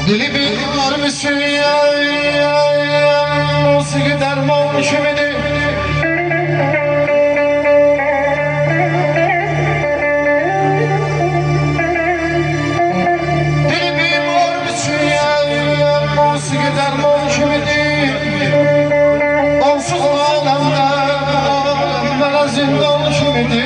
Dili bilmar mısın ya musiki derman kimidir? Dili bilmar mısın ya musiki derman kimidir? Onsuz alemde bana zindan kimidir?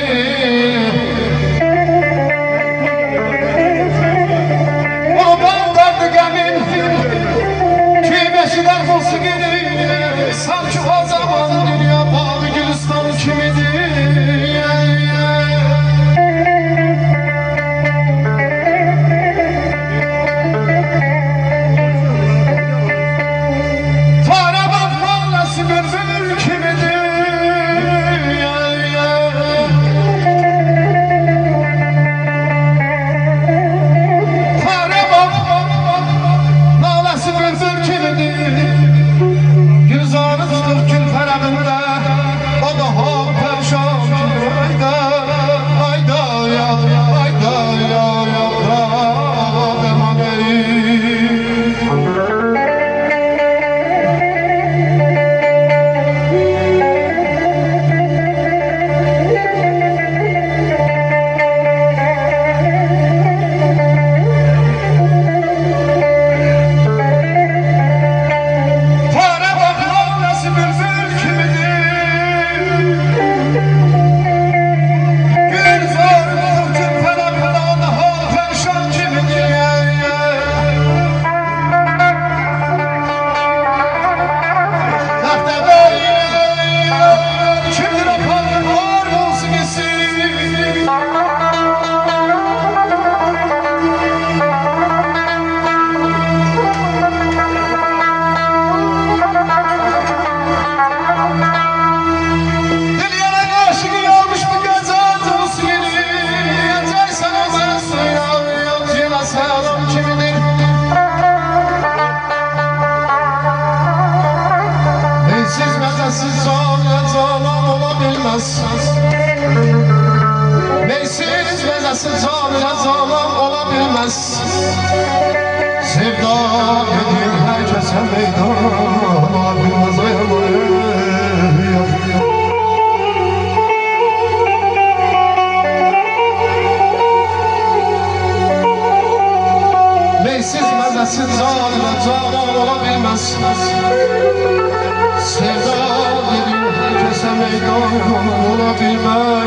Sanki o zaman dünya bağlı gülistan kimidir? Tara bakma nasıl bülbül kimidir? Tara bakma nasıl bülbül kimidir? Güzarı tutup gül ferebinde o daha perşan hayda hayda ya hayda ya Meysiz zalim olabilmez. Meysiz mezesiz zalim olabilmez. Sevda dediğin herkese meydan olabilmez. Meysiz mezesiz zalim olabilmez. Sevda dediğin herkese meydan olabilmez.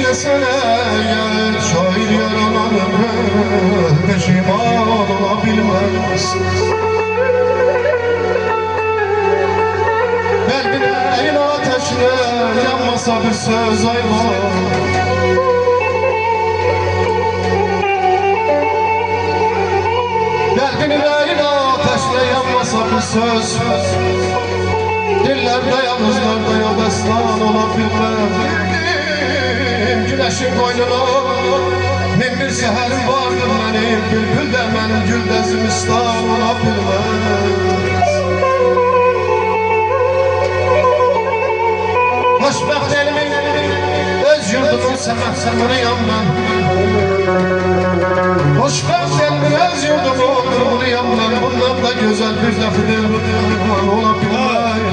Söyle ya şair yaralan ömrü peşiman olabilmez. Kalbine el ateşle yanmasa bir söz ayma. Kalbine el ateşle yanmasa bir söz. Dillerde yalnızlarda ya destan olabilmez. Güneşin boynuna min bir seherim vardır benim. Bülbül de benim gül de zimistan olabilmez. Hoşbəxt elimin öz yurdumun səməriyəm mən. Hoşbəxt elimin öz yurdumun mən. Bundan da gözəl bir dəfidir olabilmez.